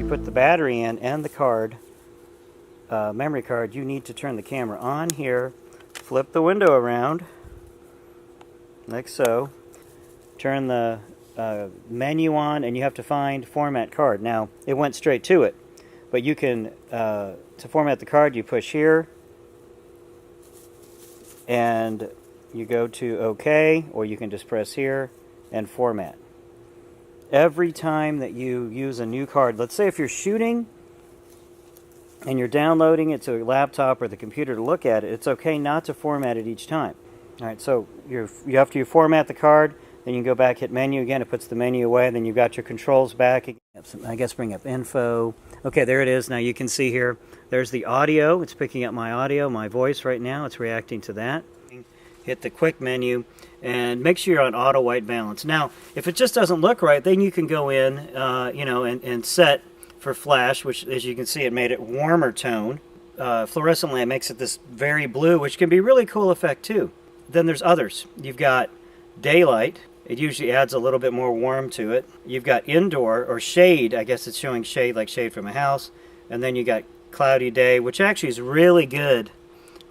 you put the battery in and the card, memory card, you need to turn the camera on here, flip the window around, like so, turn the menu on, and you have to find format card. Now, it went straight to it, but you can, to format the card, you push here, and you go to OK, or you can just press here and format. Every time that you use a new card, let's say if you're shooting and you're downloading it to a laptop or the computer to look at it, it's okay not to format it each time. All right, so after you format the card, then you can go back, hit menu again, it puts the menu away, and then you've got your controls back. I guess bring up info. Okay, there it is. Now you can see here, there's the audio. It's picking up my audio, my voice right now. It's reacting to that. Hit the quick menu and make sure you're on auto white balance. Now, if it just doesn't look right, then you can go in, and set for flash, which, as you can see, it made it warmer tone. Fluorescent lamp makes it this very blue, which can be a really cool effect too. Then there's others. You've got daylight. It usually adds a little bit more warmth to it. You've got indoor, or shade. I guess it's showing shade, like shade from a house. And then you got cloudy day, which actually is really good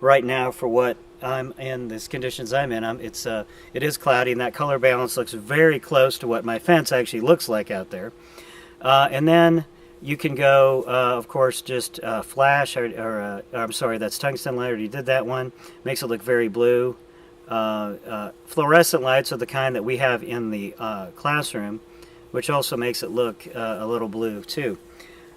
right now for what I'm in, these conditions I'm in. It is cloudy, and that color balance looks very close to what my fence actually looks like out there. And then you can go, of course, just flash, I'm sorry, that's tungsten light. I already did that one. Makes it look very blue. Fluorescent lights are the kind that we have in the classroom, which also makes it look a little blue too.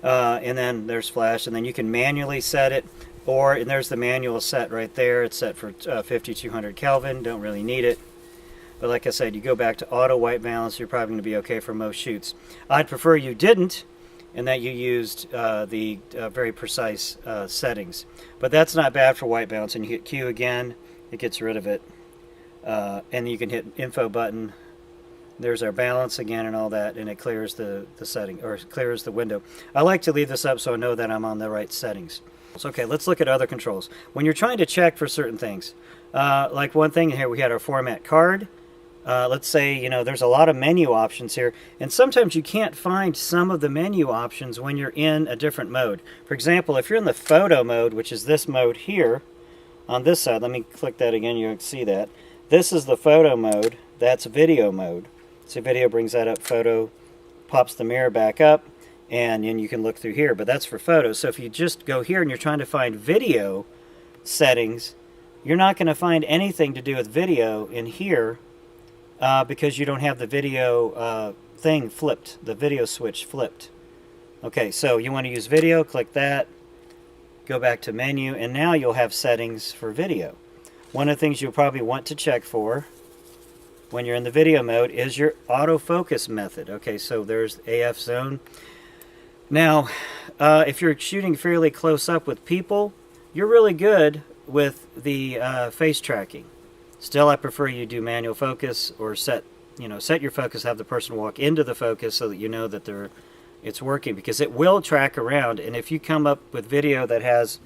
And then there's flash, and then you can manually set it. And there's the manual set right there. It's set for 5200 Kelvin. Don't really need it. But like I said, you go back to auto white balance, you're probably going to be okay for most shoots. I'd prefer you didn't, and that you used the very precise settings. But that's not bad for white balance. And you hit Q again, it gets rid of it. And you can hit info button. There's our balance again and all that, and it clears the setting, or clears the window. I like to leave this up so I know that I'm on the right settings. Okay, let's look at other controls. When you're trying to check for certain things, like one thing here, we had our format card. Let's say, there's a lot of menu options here, and sometimes you can't find some of the menu options when you're in a different mode. For example, if you're in the photo mode, which is this mode here, on this side, let me click that again, you can see that. This is the photo mode, that's video mode. So video brings that up, photo, pops the mirror back up, and then you can look through here, but that's for photos. So if you just go here and you're trying to find video settings, you're not going to find anything to do with video in here because you don't have the video thing flipped, the video switch flipped. Okay, so you want to use video, click that, go back to menu, and now you'll have settings for video. One of the things you'll probably want to check for when you're in the video mode is your autofocus method. Okay, so there's AF zone. Now, if you're shooting fairly close up with people, you're really good with the face tracking. Still, I prefer you do manual focus, or set your focus, have the person walk into the focus so that you know that it's working, because it will track around. And if you come up with video that has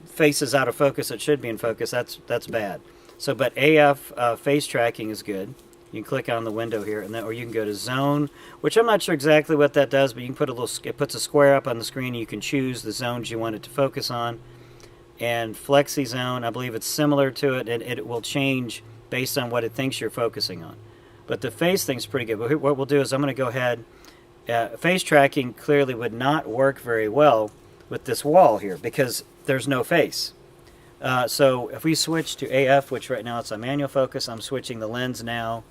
faces out of focus that should be in focus, that's bad. So, but AF face tracking is good. You can click on the window here, and then, or you can go to zone, which I'm not sure exactly what that does, but you can put it puts a square up on the screen, and you can choose the zones you want it to focus on. And flexi zone, I believe it's similar to it, and it will change based on what it thinks you're focusing on. But the face thing's pretty good. But what we'll do is I'm going to go ahead. Face tracking clearly would not work very well with this wall here because there's no face. So if we switch to AF, which right now it's on manual focus, I'm switching the lens now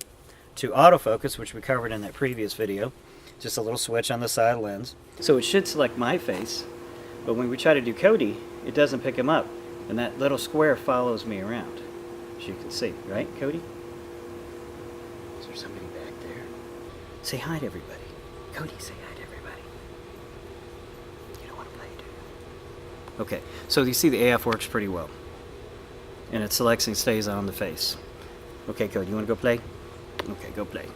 to autofocus, which we covered in that previous video. Just a little switch on the side lens. So it should select my face, but when we try to do Cody, it doesn't pick him up. And that little square follows me around, as you can see, right, Cody? Is there somebody back there? Say hi to everybody. Cody, say hi to everybody. You don't want to play, do you? Okay, so you see the AF works pretty well. And it selects and stays on the face. Okay, Cody, you want to go play? Okay, go play.